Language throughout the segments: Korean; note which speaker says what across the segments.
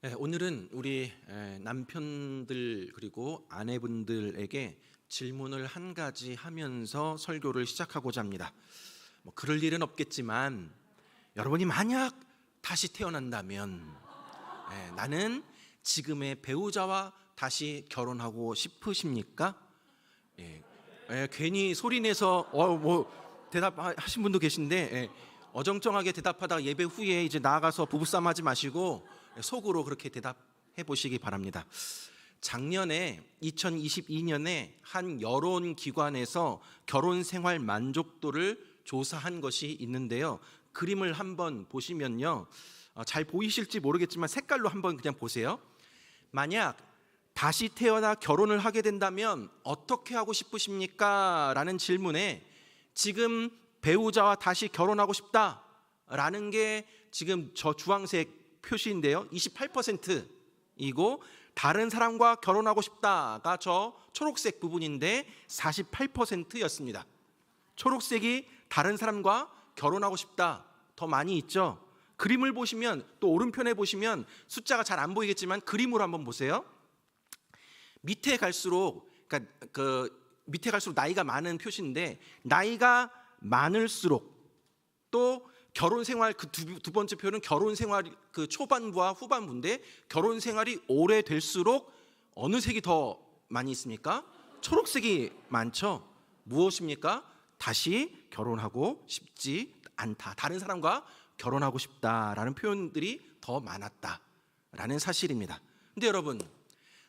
Speaker 1: 오늘은 우리 남편들 그리고 아내분들에게 질문을 한 가지 하면서 설교를 시작하고자 합니다. 그럴 일은 없겠지만 여러분이 만약 다시 태어난다면 나는 지금의 배우자와 다시 결혼하고 싶으십니까? 괜히 소리내서 대답하신 분도 계신데 어정쩡하게 대답하다가 예배 후에 이제 나아가서 부부싸움 하지 마시고 속으로 그렇게 대답해 보시기 바랍니다. 작년에 2022년에 한 여론기관에서 결혼생활 만족도를 조사한 것이 있는데요. 그림을 한번 보시면요, 잘 보이실지 모르겠지만 색깔로 한번 그냥 보세요. 만약 다시 태어나 결혼을 하게 된다면 어떻게 하고 싶으십니까? 라는 질문에 지금 배우자와 다시 결혼하고 싶다라는 게 지금 저 주황색 표시인데요, 28%이고 다른 사람과 결혼하고 싶다가 저 초록색 부분인데 48%였습니다. 초록색이 다른 사람과 결혼하고 싶다 더 많이 있죠. 그림을 보시면 또 오른편에 보시면 숫자가 잘 안 보이겠지만 그림으로 한번 보세요. 밑에 갈수록 밑에 갈수록 나이가 많은 표시인데 나이가 많을수록 또 결혼 생활 두 번째 표는 결혼 생활 초반부와 후반부인데 결혼 생활이 오래될수록 어느 색이 더 많이 있습니까? 초록색이 많죠. 무엇입니까? 다시 결혼하고 싶지 않다. 다른 사람과 결혼하고 싶다라는 표현들이 더 많았다라는 사실입니다. 근데 여러분,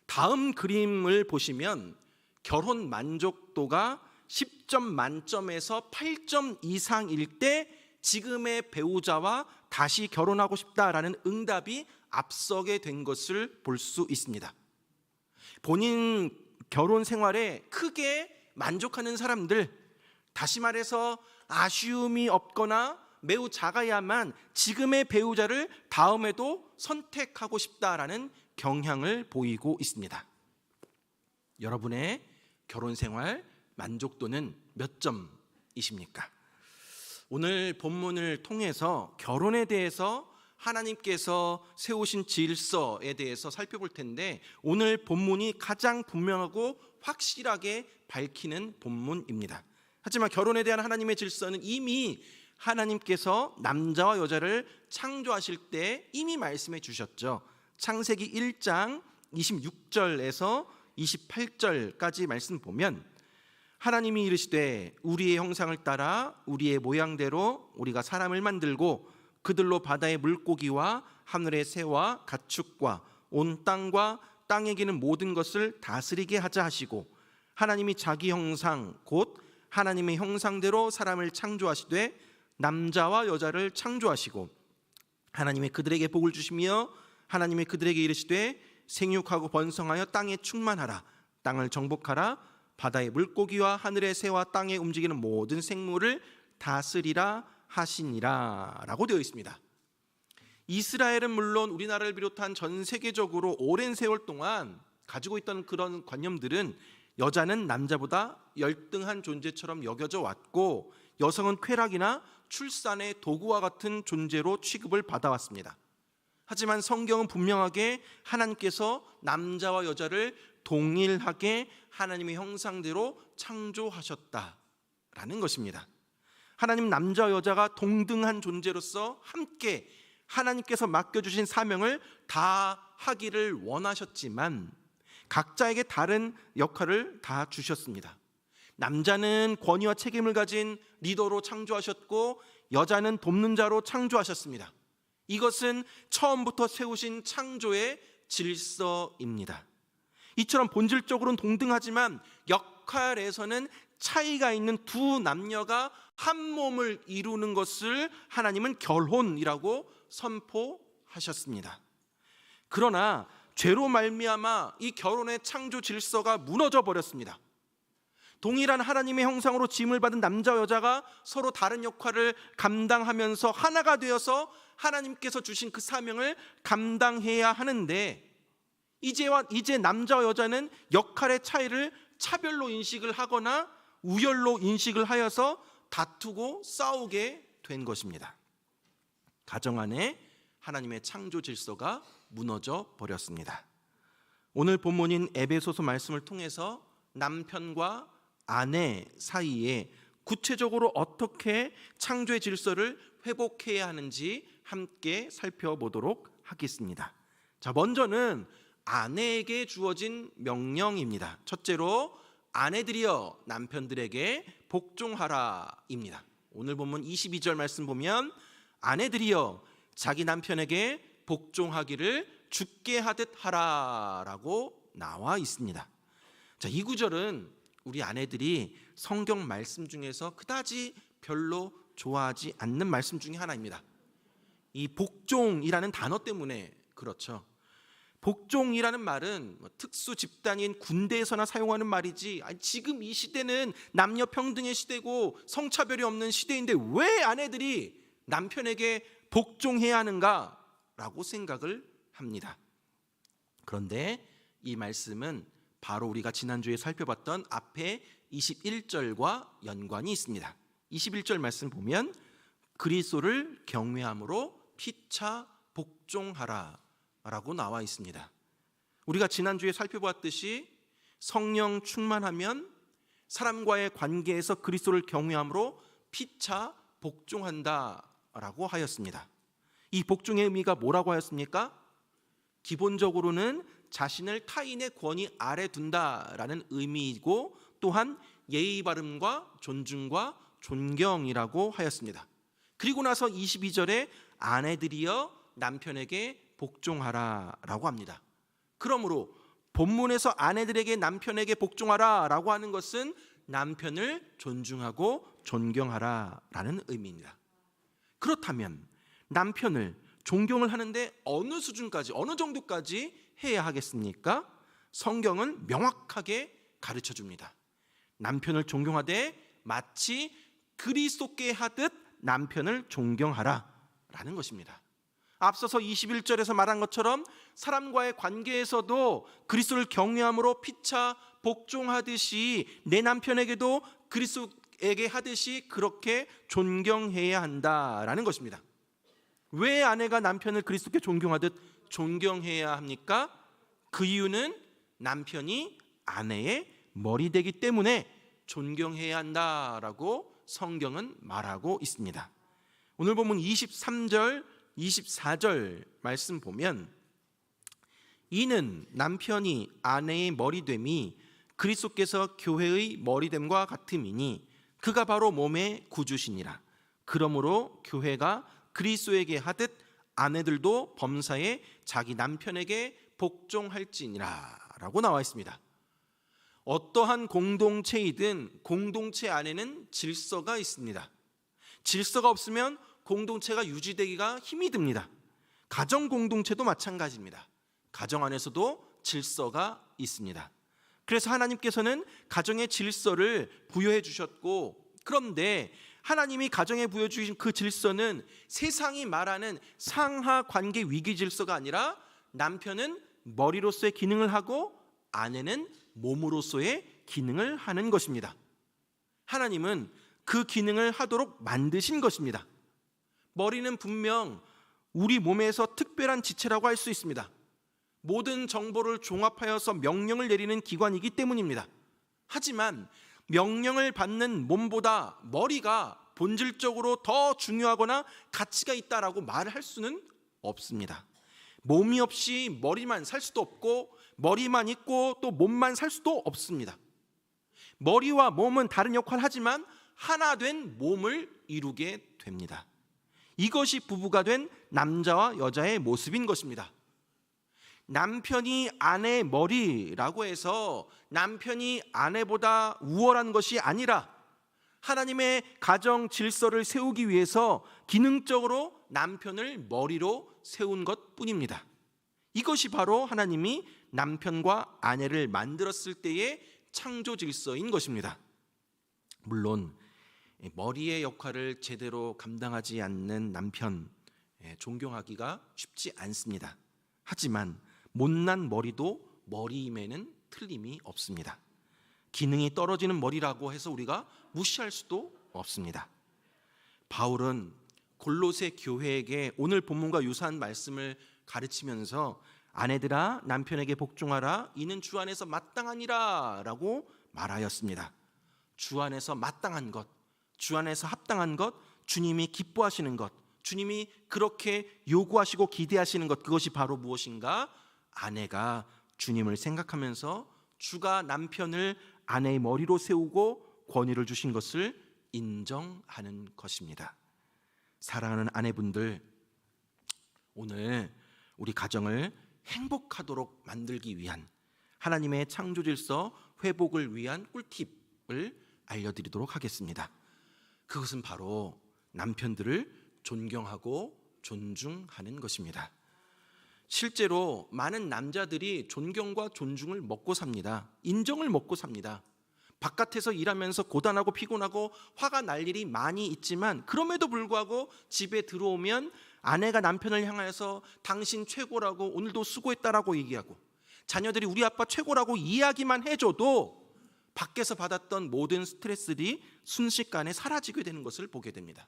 Speaker 1: 다음 그림을 보시면 결혼 만족도가 10점 만점에서 8점 이상일 때 지금의 배우자와 다시 결혼하고 싶다라는 응답이 앞서게 된 것을 볼 수 있습니다. 본인 결혼 생활에 크게 만족하는 사람들, 다시 말해서 아쉬움이 없거나 매우 작아야만 지금의 배우자를 다음에도 선택하고 싶다라는 경향을 보이고 있습니다. 여러분의 결혼 생활 만족도는 몇 점이십니까? 오늘 본문을 통해서 결혼에 대해서 하나님께서 세우신 질서에 대해서 살펴볼 텐데 오늘 본문이 가장 분명하고 확실하게 밝히는 본문입니다. 하지만 결혼에 대한 하나님의 질서는 이미 하나님께서 남자와 여자를 창조하실 때 이미 말씀해 주셨죠. 창세기 1장 26절에서 28절까지 말씀 보면 하나님이 이르시되 우리의 형상을 따라 우리의 모양대로 우리가 사람을 만들고 그들로 바다의 물고기와 하늘의 새와 가축과 온 땅과 땅에 기는 모든 것을 다스리게 하자 하시고 하나님이 자기 형상 곧 하나님의 형상대로 사람을 창조하시되 남자와 여자를 창조하시고 하나님이 그들에게 복을 주시며 하나님이 그들에게 이르시되 생육하고 번성하여 땅에 충만하라 땅을 정복하라 바다의 물고기와 하늘의 새와 땅에 움직이는 모든 생물을 다스리라 하시니라 라고 되어 있습니다. 이스라엘은 물론 우리나라를 비롯한 전 세계적으로 오랜 세월 동안 가지고 있던 그런 관념들은 여자는 남자보다 열등한 존재처럼 여겨져 왔고 여성은 쾌락이나 출산의 도구와 같은 존재로 취급을 받아왔습니다. 하지만 성경은 분명하게 하나님께서 남자와 여자를 동일하게 하나님의 형상대로 창조하셨다라는 것입니다. 하나님 남자와 여자가 동등한 존재로서 함께 하나님께서 맡겨주신 사명을 다 하기를 원하셨지만 각자에게 다른 역할을 다 주셨습니다. 남자는 권위와 책임을 가진 리더로 창조하셨고 여자는 돕는 자로 창조하셨습니다. 이것은 처음부터 세우신 창조의 질서입니다. 이처럼 본질적으로는 동등하지만 역할에서는 차이가 있는 두 남녀가 한 몸을 이루는 것을 하나님은 결혼이라고 선포하셨습니다. 그러나 죄로 말미암아 이 결혼의 창조 질서가 무너져 버렸습니다. 동일한 하나님의 형상으로 지음을 받은 남자와 여자가 서로 다른 역할을 감당하면서 하나가 되어서 하나님께서 주신 그 사명을 감당해야 하는데 이제 남자와 여자는 역할의 차이를 차별로 인식을 하거나 우열로 인식을 하여서 다투고 싸우게 된 것입니다. 가정 안에 하나님의 창조 질서가 무너져 버렸습니다. 오늘 본문인 에베소서 말씀을 통해서 남편과 아내 사이에 구체적으로 어떻게 창조의 질서를 회복해야 하는지 함께 살펴보도록 하겠습니다. 자, 먼저는 아내에게 주어진 명령입니다. 첫째로 아내들이여 남편들에게 복종하라입니다. 오늘 본문 22절 말씀 보면 아내들이여 자기 남편에게 복종하기를 죽게 하듯 하라라고 나와 있습니다. 자, 이 구절은 우리 아내들이 성경 말씀 중에서 그다지 별로 좋아하지 않는 말씀 중에 하나입니다. 이 복종이라는 단어 때문에 그렇죠. 복종이라는 말은 특수 집단인 군대에서나 사용하는 말이지, 지금 이 시대는 남녀 평등의 시대고 성차별이 없는 시대인데 왜 아내들이 남편에게 복종해야 하는가라고 생각을 합니다. 그런데 이 말씀은 바로 우리가 지난주에 살펴봤던 앞에 21절과 연관이 있습니다. 21절 말씀 보면 그리스도를 경외함으로 피차 복종하라 라고 나와 있습니다. 우리가 지난주에 살펴보았듯이 성령 충만하면 사람과의 관계에서 그리스도를 경외함으로 피차 복종한다라고 하였습니다. 이 복종의 의미가 뭐라고 하였습니까? 기본적으로는 자신을 타인의 권위 아래 둔다라는 의미이고 또한 예의 바름과 존중과 존경이라고 하였습니다. 그리고 나서 22절에 아내들이여 남편에게 복종하라라고 합니다. 그러므로 본문에서 아내들에게 남편에게 복종하라라고 하는 것은 남편을 존중하고 존경하라라는 의미입니다. 그렇다면 남편을 존경을 하는데 어느 수준까지, 어느 정도까지 해야 하겠습니까? 성경은 명확하게 가르쳐 줍니다. 남편을 존경하되 마치 그리스도께 하듯 남편을 존경하라라는 것입니다. 앞서서 21절에서 말한 것처럼 사람과의 관계에서도 그리스도를 경외함으로 피차 복종하듯이 내 남편에게도 그리스도에게 하듯이 그렇게 존경해야 한다라는 것입니다. 왜 아내가 남편을 그리스도께 존경하듯 존경해야 합니까? 그 이유는 남편이 아내의 머리 되기 때문에 존경해야 한다라고 성경은 말하고 있습니다. 오늘 본문 23절 24절 말씀 보면 이는 남편이 아내의 머리됨이 그리스도께서 교회의 머리됨과 같음이니 그가 바로 몸의 구주시니라. 그러므로 교회가 그리스도에게 하듯 아내들도 범사에 자기 남편에게 복종할지니라 라고 나와 있습니다. 어떠한 공동체이든 공동체 안에는 질서가 있습니다. 질서가 없으면 공동체가 유지되기가 힘이 듭니다. 가정 공동체도 마찬가지입니다. 가정 안에서도 질서가 있습니다. 그래서 하나님께서는 가정의 질서를 부여해 주셨고, 그런데 하나님이 가정에 부여 주신 그 질서는 세상이 말하는 상하 관계 위기 질서가 아니라 남편은 머리로서의 기능을 하고 아내는 몸으로서의 기능을 하는 것입니다. 하나님은 그 기능을 하도록 만드신 것입니다. 머리는 분명 우리 몸에서 특별한 지체라고 할 수 있습니다. 모든 정보를 종합하여서 명령을 내리는 기관이기 때문입니다. 하지만 명령을 받는 몸보다 머리가 본질적으로 더 중요하거나 가치가 있다라고 말을 할 수는 없습니다. 몸이 없이 머리만 살 수도 없고 머리만 있고 또 몸만 살 수도 없습니다. 머리와 몸은 다른 역할을 하지만 하나 된 몸을 이루게 됩니다. 이것이 부부가 된 남자와 여자의 모습인 것입니다. 남편이 아내의 머리라고 해서 남편이 아내보다 우월한 것이 아니라 하나님의 가정 질서를 세우기 위해서 기능적으로 남편을 머리로 세운 것뿐입니다. 이것이 바로 하나님이 남편과 아내를 만들었을 때의 창조 질서인 것입니다. 물론 머리의 역할을 제대로 감당하지 않는 남편 존경하기가 쉽지 않습니다. 하지만 못난 머리도 머리임에는 틀림이 없습니다. 기능이 떨어지는 머리라고 해서 우리가 무시할 수도 없습니다. 바울은 골로새 교회에게 오늘 본문과 유사한 말씀을 가르치면서 아내들아 남편에게 복종하라 이는 주 안에서 마땅하니라 라고 말하였습니다. 주 안에서 마땅한 것, 주 안에서 합당한 것, 주님이 기뻐하시는 것, 주님이 그렇게 요구하시고 기대하시는 것, 그것이 바로 무엇인가? 아내가 주님을 생각하면서 주가 남편을 아내의 머리로 세우고 권위를 주신 것을 인정하는 것입니다. 사랑하는 아내분들, 오늘 우리 가정을 행복하도록 만들기 위한 하나님의 창조 질서 회복을 위한 꿀팁을 알려드리도록 하겠습니다. 그것은 바로 남편들을 존경하고 존중하는 것입니다. 실제로 많은 남자들이 존경과 존중을 먹고 삽니다. 인정을 먹고 삽니다. 바깥에서 일하면서 고단하고 피곤하고 화가 날 일이 많이 있지만 그럼에도 불구하고 집에 들어오면 아내가 남편을 향해서 당신 최고라고 오늘도 수고했다라고 얘기하고 자녀들이 우리 아빠 최고라고 이야기만 해줘도 밖에서 받았던 모든 스트레스들이 순식간에 사라지게 되는 것을 보게 됩니다.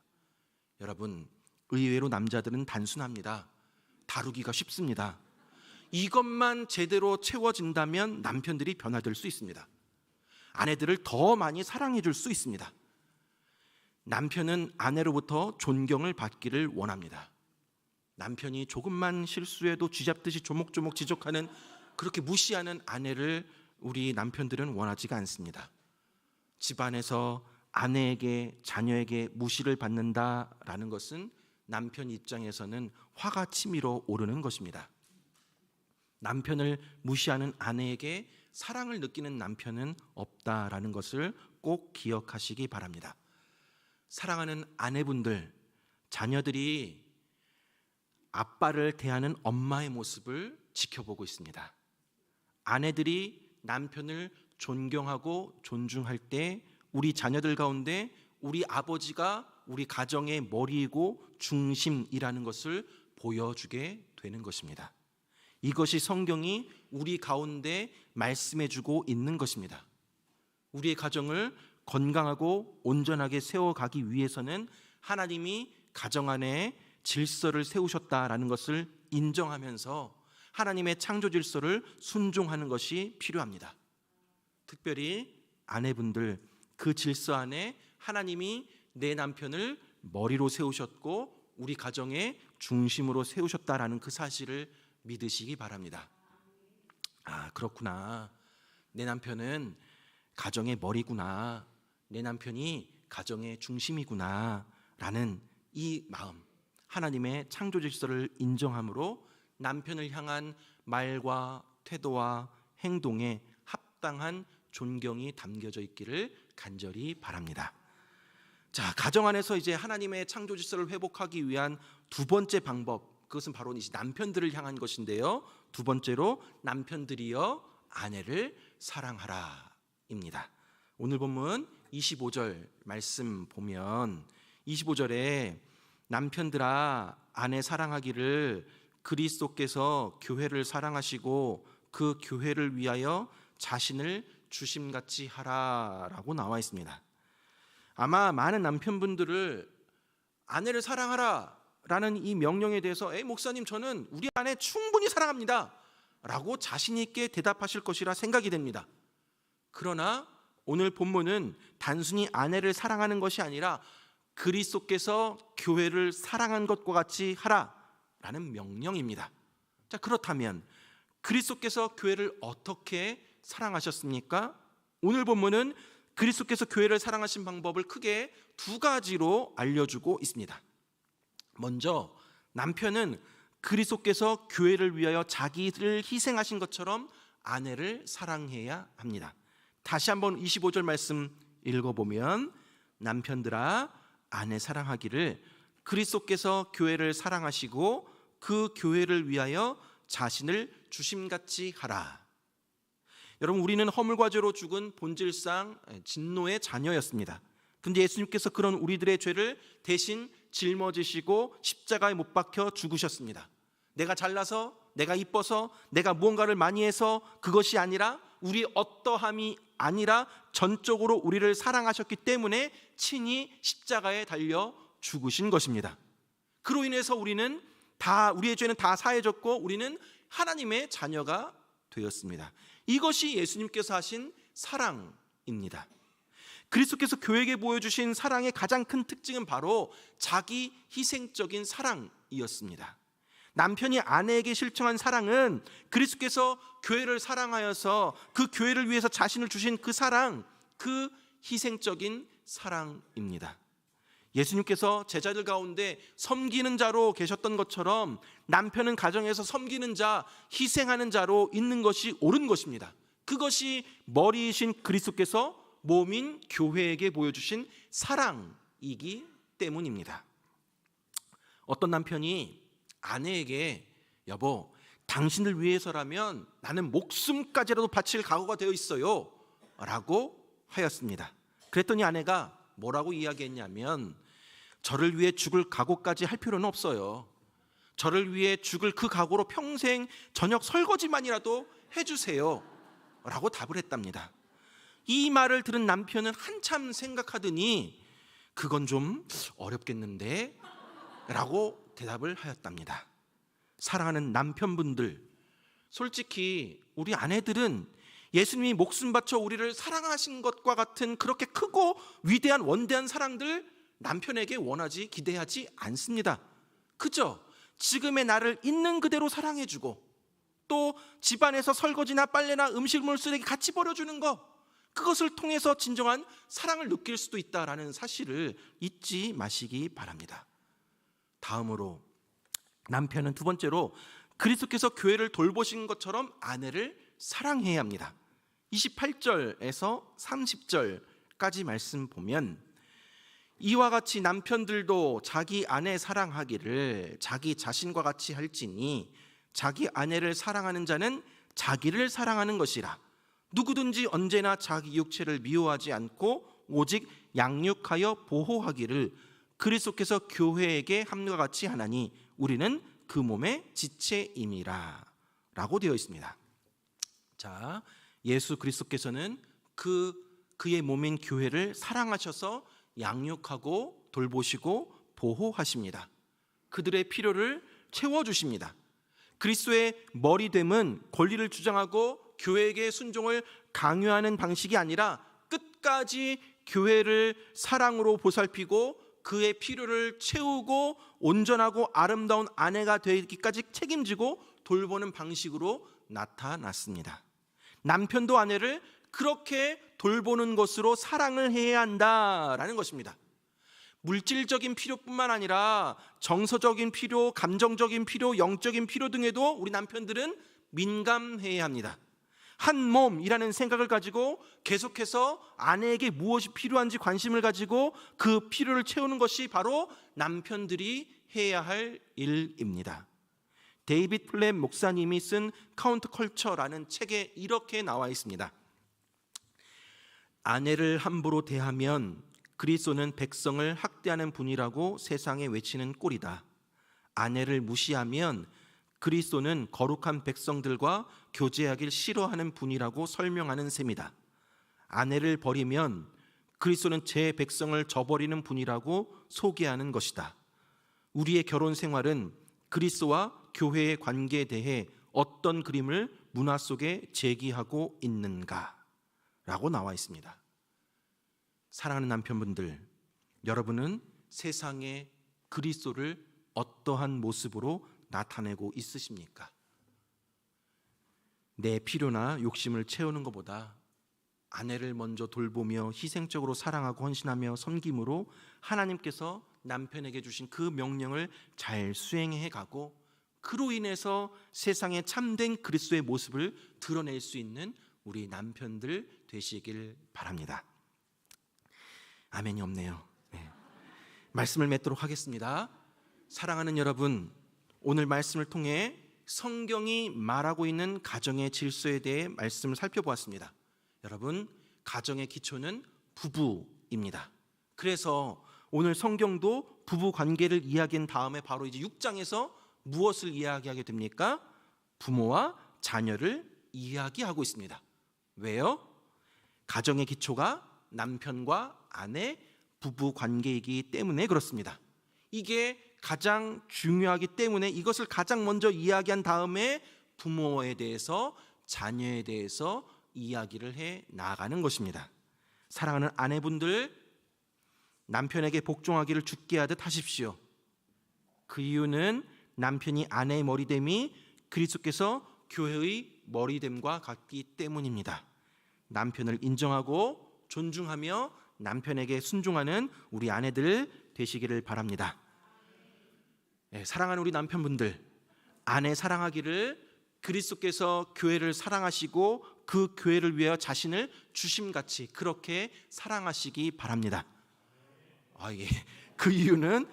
Speaker 1: 여러분, 의외로 남자들은 단순합니다. 다루기가 쉽습니다. 이것만 제대로 채워진다면 남편들이 변화될 수 있습니다. 아내들을 더 많이 사랑해 줄 수 있습니다. 남편은 아내로부터 존경을 받기를 원합니다. 남편이 조금만 실수해도 쥐잡듯이 조목조목 지적하는, 그렇게 무시하는 아내를 우리 남편들은 원하지가 않습니다. 집안에서 아내에게, 자녀에게 무시를 받는다라는 것은 남편 입장에서는 화가 치밀어 오르는 것입니다. 남편을 무시하는 아내에게 사랑을 느끼는 남편은 없다라는 것을 꼭 기억하시기 바랍니다. 사랑하는 아내분들, 자녀들이 아빠를 대하는 엄마의 모습을 지켜보고 있습니다. 아내들이 남편을 존경하고 존중할 때 우리 자녀들 가운데 우리 아버지가 우리 가정의 머리이고 중심이라는 것을 보여주게 되는 것입니다. 이것이 성경이 우리 가운데 말씀해주고 있는 것입니다. 우리의 가정을 건강하고 온전하게 세워가기 위해서는 하나님이 가정 안에 질서를 세우셨다라는 것을 인정하면서 하나님의 창조 질서를 순종하는 것이 필요합니다. 특별히 아내분들, 그 질서 안에 하나님이 내 남편을 머리로 세우셨고 우리 가정의 중심으로 세우셨다라는 그 사실을 믿으시기 바랍니다. 아, 그렇구나. 내 남편은 가정의 머리구나. 내 남편이 가정의 중심이구나 라는 이 마음, 하나님의 창조 질서를 인정함으로 남편을 향한 말과 태도와 행동에 합당한 존경이 담겨져 있기를 간절히 바랍니다. 자, 가정 안에서 이제 하나님의 창조 질서를 회복하기 위한 두 번째 방법, 그것은 바로 이제 남편들을 향한 것인데요. 두 번째로 남편들이여 아내를 사랑하라입니다. 오늘 본문 25절 말씀 보면 25절에 남편들아 아내 사랑하기를 그리스도께서 교회를 사랑하시고 그 교회를 위하여 자신을 주심같이 하라라고 나와 있습니다. 아마 많은 남편분들을 아내를 사랑하라 라는 이 명령에 대해서 목사님 저는 우리 아내 충분히 사랑합니다 라고 자신 있게 대답하실 것이라 생각이 됩니다. 그러나 오늘 본문은 단순히 아내를 사랑하는 것이 아니라 그리스도께서 교회를 사랑한 것과 같이 하라라는 명령입니다. 자, 그렇다면 그리스도께서 교회를 어떻게 사랑하셨습니까? 오늘 본문은 그리스도께서 교회를 사랑하신 방법을 크게 두 가지로 알려주고 있습니다. 먼저 남편은 그리스도께서 교회를 위하여 자기를 희생하신 것처럼 아내를 사랑해야 합니다. 다시 한번 25절 말씀 읽어보면 남편들아 아내 사랑하기를 그리스도께서 교회를 사랑하시고 그 교회를 위하여 자신을 주심같이 하라. 여러분, 우리는 허물과 죄로 죽은 본질상 진노의 자녀였습니다. 근데 예수님께서 그런 우리들의 죄를 대신 짊어지시고 십자가에 못 박혀 죽으셨습니다. 내가 잘나서, 내가 이뻐서, 내가 무언가를 많이 해서 그것이 아니라 우리 어떠함이 아니라 전적으로 우리를 사랑하셨기 때문에 친히 십자가에 달려 죽으신 것입니다. 그로 인해서 우리의 죄는 다 사해졌고 우리는 하나님의 자녀가 되었습니다. 이것이 예수님께서 하신 사랑입니다. 그리스도께서 교회에게 보여주신 사랑의 가장 큰 특징은 바로 자기 희생적인 사랑이었습니다. 남편이 아내에게 실천한 사랑은 그리스도께서 교회를 사랑하여서 그 교회를 위해서 자신을 주신 그 사랑, 그 희생적인 사랑입니다. 예수님께서 제자들 가운데 섬기는 자로 계셨던 것처럼 남편은 가정에서 섬기는 자, 희생하는 자로 있는 것이 옳은 것입니다. 그것이 머리이신 그리스도께서 몸인 교회에게 보여주신 사랑이기 때문입니다. 어떤 남편이 아내에게 여보, 당신을 위해서라면 나는 목숨까지라도 바칠 각오가 되어 있어요 라고 하였습니다. 그랬더니 아내가 뭐라고 이야기했냐면 저를 위해 죽을 각오까지 할 필요는 없어요. 저를 위해 죽을 그 각오로 평생 저녁 설거지만이라도 해주세요 라고 답을 했답니다. 이 말을 들은 남편은 한참 생각하더니 그건 좀 어렵겠는데 라고 대답을 하였답니다. 사랑하는 남편분들, 솔직히 우리 아내들은 예수님이 목숨 바쳐 우리를 사랑하신 것과 같은 그렇게 크고 위대한 원대한 사랑들 남편에게 원하지 기대하지 않습니다. 그저 지금의 나를 있는 그대로 사랑해주고 또 집안에서 설거지나 빨래나 음식물 쓰레기 같이 버려주는 거, 그것을 통해서 진정한 사랑을 느낄 수도 있다라는 사실을 잊지 마시기 바랍니다. 다음으로 남편은 두 번째로 그리스도께서 교회를 돌보신 것처럼 아내를 사랑해야 합니다. 28절에서 30절까지 말씀 보면 이와 같이 남편들도 자기 아내 사랑하기를 자기 자신과 같이 할지니 자기 아내를 사랑하는 자는 자기를 사랑하는 것이라. 누구든지 언제나 자기 육체를 미워하지 않고 오직 양육하여 보호하기를 그리스도께서 교회에게 함과 같이 하나니 우리는 그 몸의 지체임이라 라고 되어 있습니다. 자, 예수 그리스도께서는 그의 몸인 교회를 사랑하셔서 양육하고 돌보시고 보호하십니다. 그들의 필요를 채워주십니다. 그리스도의 머리됨은 권리를 주장하고 교회에게 순종을 강요하는 방식이 아니라 끝까지 교회를 사랑으로 보살피고 그의 필요를 채우고 온전하고 아름다운 아내가 되기까지 책임지고 돌보는 방식으로 나타났습니다. 남편도 아내를 그렇게 돌보는 것으로 사랑을 해야 한다라는 것입니다. 물질적인 필요뿐만 아니라 정서적인 필요, 감정적인 필요, 영적인 필요 등에도 우리 남편들은 민감해야 합니다. 한 몸이라는 생각을 가지고 계속해서 아내에게 무엇이 필요한지 관심을 가지고 그 필요를 채우는 것이 바로 남편들이 해야 할 일입니다. 데이빗 플랫 목사님이 쓴 카운터 컬처라는 책에 이렇게 나와 있습니다. 아내를 함부로 대하면 그리스도는 백성을 학대하는 분이라고 세상에 외치는 꼴이다. 아내를 무시하면 그리스도는 거룩한 백성들과 교제하길 싫어하는 분이라고 설명하는 셈이다. 아내를 버리면 그리스도는 제 백성을 저버리는 분이라고 소개하는 것이다. 우리의 결혼 생활은 그리스도와 교회의 관계에 대해 어떤 그림을 문화 속에 제기하고 있는가? 라고 나와 있습니다. 사랑하는 남편분들, 여러분은 세상에 그리스도를 어떠한 모습으로 나타내고 있으십니까? 내 필요나 욕심을 채우는 것보다 아내를 먼저 돌보며 희생적으로 사랑하고 헌신하며 섬김으로 하나님께서 남편에게 주신 그 명령을 잘 수행해 가고 그로 인해서 세상에 참된 그리스도의 모습을 드러낼 수 있는 우리 남편들 되시길 바랍니다. 아멘이 없네요. 네. 말씀을 맺도록 하겠습니다. 사랑하는 여러분, 오늘 말씀을 통해 성경이 말하고 있는 가정의 질서에 대해 말씀을 살펴보았습니다. 여러분, 가정의 기초는 부부입니다. 그래서 오늘 성경도 부부 관계를 이야기한 다음에 바로 이제 6장에서 무엇을 이야기하게 됩니까? 부모와 자녀를 이야기하고 있습니다. 왜요? 가정의 기초가 남편과 아내 부부 관계이기 때문에 그렇습니다. 이게 가장 중요하기 때문에 이것을 가장 먼저 이야기한 다음에 부모에 대해서, 자녀에 대해서 이야기를 해 나가는 것입니다. 사랑하는 아내분들, 남편에게 복종하기를 주께 하듯 하십시오. 그 이유는 남편이 아내의 머리됨이 그리스도께서 교회의 머리됨과 같기 때문입니다. 남편을 인정하고 존중하며 남편에게 순종하는 우리 아내들 되시기를 바랍니다. 사랑하는 우리 남편분들, 아내 사랑하기를 그리스도께서 교회를 사랑하시고 그 교회를 위하여 자신을 주심같이 그렇게 사랑하시기 바랍니다. 그 이유는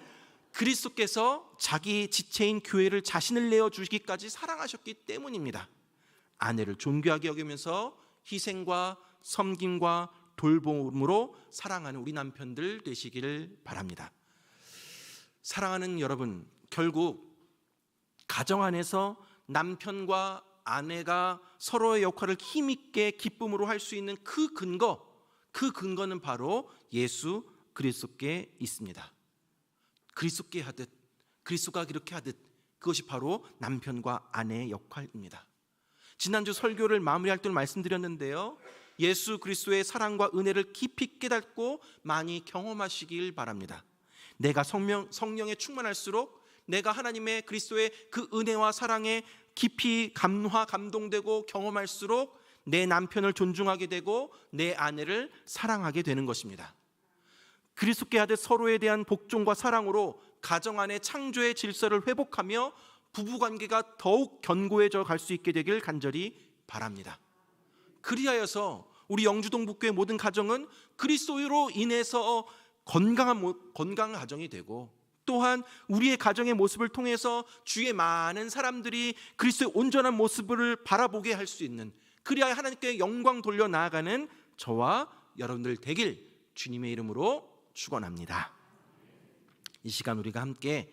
Speaker 1: 그리스도께서 자기 지체인 교회를 자신을 내어주시기까지 사랑하셨기 때문입니다. 아내를 존귀하게 여기면서 희생과 섬김과 돌봄으로 사랑하는 우리 남편들 되시기를 바랍니다. 사랑하는 여러분, 결국 가정 안에서 남편과 아내가 서로의 역할을 힘있게 기쁨으로 할 수 있는 그 근거는 바로 예수 그리스도께 있습니다. 그리스도께 하듯, 그리스도가 그렇게 하듯, 그것이 바로 남편과 아내의 역할입니다. 지난주 설교를 마무리할 때 말씀드렸는데요, 예수 그리스도의 사랑과 은혜를 깊이 깨닫고 많이 경험하시길 바랍니다. 내가 성령에 충만할수록 내가 하나님의 그리스도의 그 은혜와 사랑에 깊이 감동되고 경험할수록 내 남편을 존중하게 되고 내 아내를 사랑하게 되는 것입니다. 그리스도께 하듯 서로에 대한 복종과 사랑으로 가정 안의 창조의 질서를 회복하며 부부관계가 더욱 견고해져 갈 수 있게 되길 간절히 바랍니다. 그리하여서 우리 영주동북교회 모든 가정은 그리스도로 인해서 건강한 가정이 되고, 또한 우리의 가정의 모습을 통해서 주의 많은 사람들이 그리스도의 온전한 모습을 바라보게 할 수 있는, 그리하여 하나님께 영광 돌려 나아가는 저와 여러분들 되길 주님의 이름으로 축원합니다. 이 시간 우리가 함께